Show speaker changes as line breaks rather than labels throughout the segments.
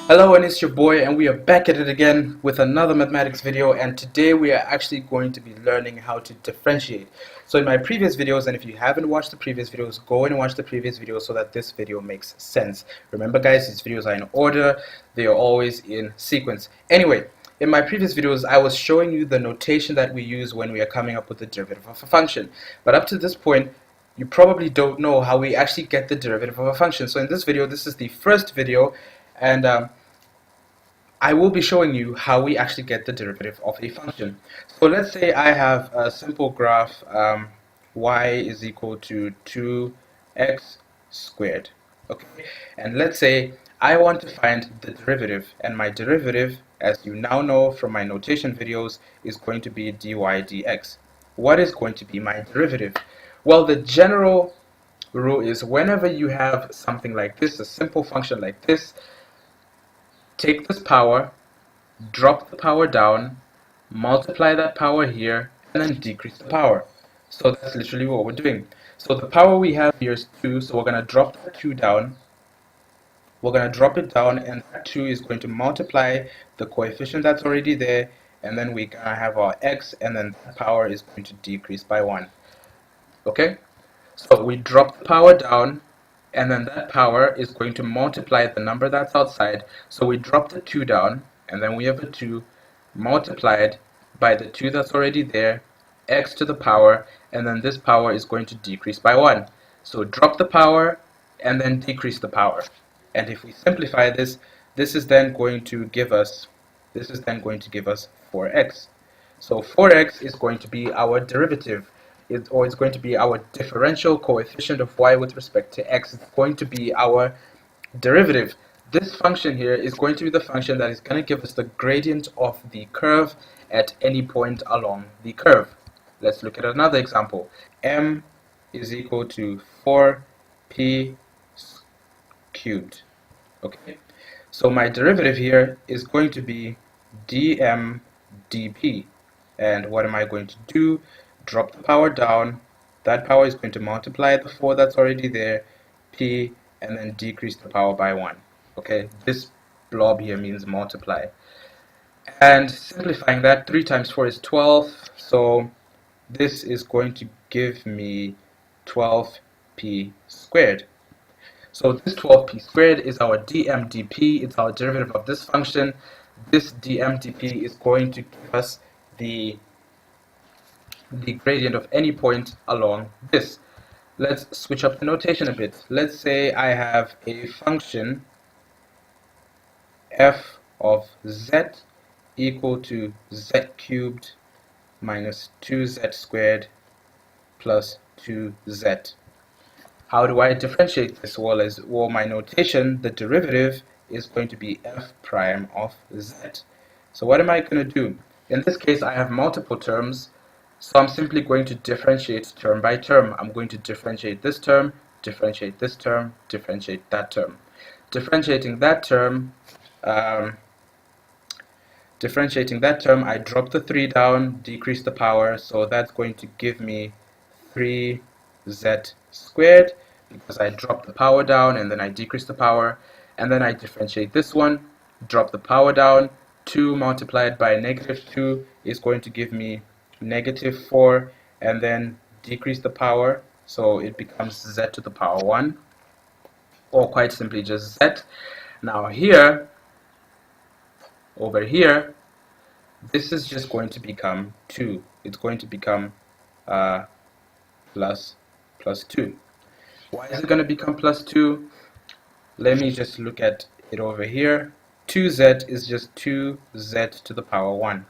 Hello, and it's your boy, and we are back at it again with another mathematics video. And today we are actually going to be learning how to differentiate. So in my previous videos, and if you haven't watched the previous videos, go and watch the previous videos so that this video makes sense. Remember guys, these videos are in order, they are always in sequence. Anyway, in my previous videos I was showing you the notation that we use when we are coming up with the derivative of a function. But up to this point, you probably don't know how we actually get the derivative of a function. So in this video, this is the first video, and I will be showing you how we actually get the derivative of a function. So let's say I have a simple graph, y is equal to 2x squared. Okay, and let's say I want to find the derivative, and my derivative, as you now know from my notation videos, is going to be dy dx. What is going to be my derivative? Well, the general rule is whenever you have something like this, a simple function like this, take this power, drop the power down, multiply that power here, and then decrease the power. So that's literally what we're doing. So the power we have here is 2, so we're going to drop that 2 down. We're going to drop it down, and that 2 is going to multiply the coefficient that's already there, and then we're going to have our x, and then that power is going to decrease by 1. Okay? So we drop the power down, and then that power is going to multiply the number that's outside. So we drop the 2 down, and then we have a 2 multiplied by the 2 that's already there, x to the power, and then this power is going to decrease by 1. So drop the power and then decrease the power. And if we simplify this, this is then going to give us 4x. So 4x is going to be our derivative, or it's going to be our differential coefficient of y with respect to x. It's going to be our derivative. This function here is going to be the function that is going to give us the gradient of the curve at any point along the curve. Let's look at another example. M is equal to 4p cubed. Okay, so my derivative here is going to be dm dp. And what am I going to do? Drop the power down. That power is going to multiply the 4 that's already there, p, and then decrease the power by 1. Okay, this blob here means multiply. And simplifying that, 3 times 4 is 12, so this is going to give me 12p squared. So this 12p squared is our dm dp, it's our derivative of this function. This dm dp is going to give us the gradient of any point along this. Let's switch up the notation a bit. Let's say I have a function f of z equal to z cubed minus 2z squared plus 2z. How do I differentiate this? Well, my notation, the derivative is going to be f prime of z. So what am I going to do? In this case, I have multiple terms, so I'm simply going to differentiate term by term. I'm going to differentiate this term, differentiate this term, differentiate that term. Differentiating that term, I drop the 3 down, decrease the power, so that's going to give me 3z squared, because I drop the power down and then I decrease the power, and then I differentiate this one, drop the power down, 2 multiplied by negative 2 is going to give me negative 4, and then decrease the power, so it becomes z to the power 1, or quite simply just z. Now here, over here, this is just going to become 2. It's going to become plus 2. Why is it going to become plus 2? Let me just look at it over here. 2z is just 2z to the power 1.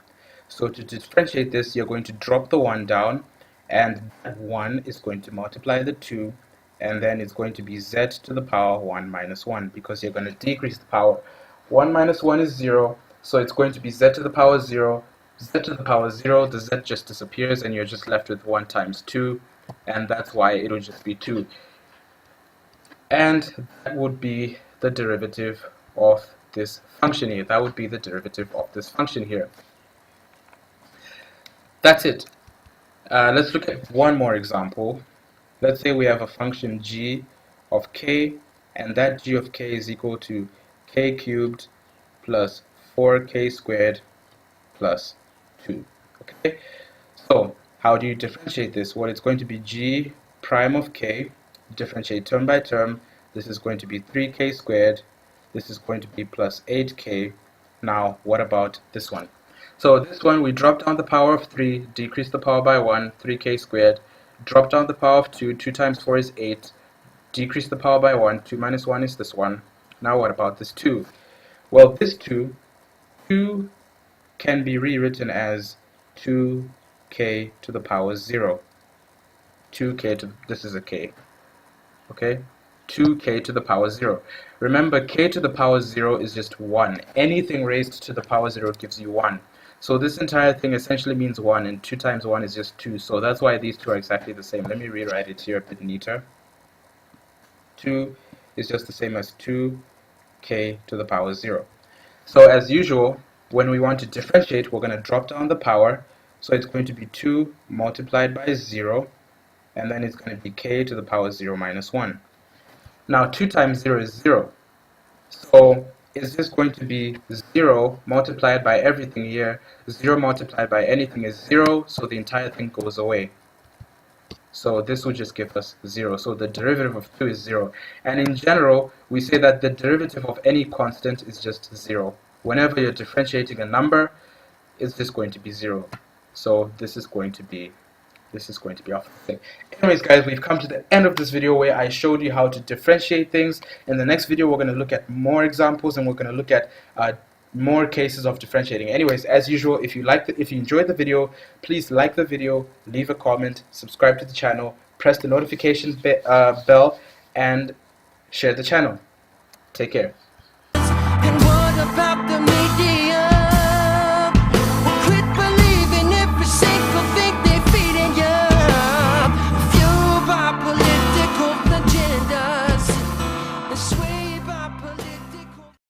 So to differentiate this, you're going to drop the 1 down, and that 1 is going to multiply the 2, and then it's going to be z to the power 1 minus 1, because you're going to decrease the power. 1 minus 1 is 0, so it's going to be z to the power 0. Z to the power 0, the z just disappears, and you're just left with 1 times 2, and that's why it'll just be 2. And that would be the derivative of this function here. That would be the derivative of this function here. That's it. Let's look at one more example. Let's say we have a function g of k, and that g of k is equal to k cubed plus 4k squared plus 2. Okay, so how do you differentiate this? Well, it's going to be g prime of k, differentiate term by term. This is going to be 3k squared. This is going to be plus 8k. Now, what about this one? So this one, we drop down the power of 3, decrease the power by 1, 3k squared. Drop down the power of 2, 2 times 4 is 8. Decrease the power by 1, 2 minus 1 is this one. Now what about this 2? Well, this 2 can be rewritten as 2k to the power 0. 2k to, this is a k, okay? 2k to the power 0. Remember, k to the power 0 is just 1. Anything raised to the power 0 gives you 1. So this entire thing essentially means 1, and 2 times 1 is just 2. So that's why these two are exactly the same. Let me rewrite it here a bit neater. 2 is just the same as 2k to the power 0. So as usual, when we want to differentiate, we're going to drop down the power. So it's going to be 2 multiplied by 0, and then it's going to be k to the power 0 minus 1. Now 2 times 0 is 0. So is this going to be 0 multiplied by everything here? 0 multiplied by anything is 0, so the entire thing goes away. So this will just give us 0. So the derivative of 2 is 0. And in general, we say that the derivative of any constant is just 0. Whenever you're differentiating a number, it's just going to be 0. So this is going to be off the thing. Anyways, guys, we've come to the end of this video where I showed you how to differentiate things. In the next video, we're going to look at more examples, and we're going to look at more cases of differentiating. Anyways, as usual, if you enjoyed the video, please like the video, leave a comment, subscribe to the channel, press the notification bell, and share the channel. Take care.
And what about the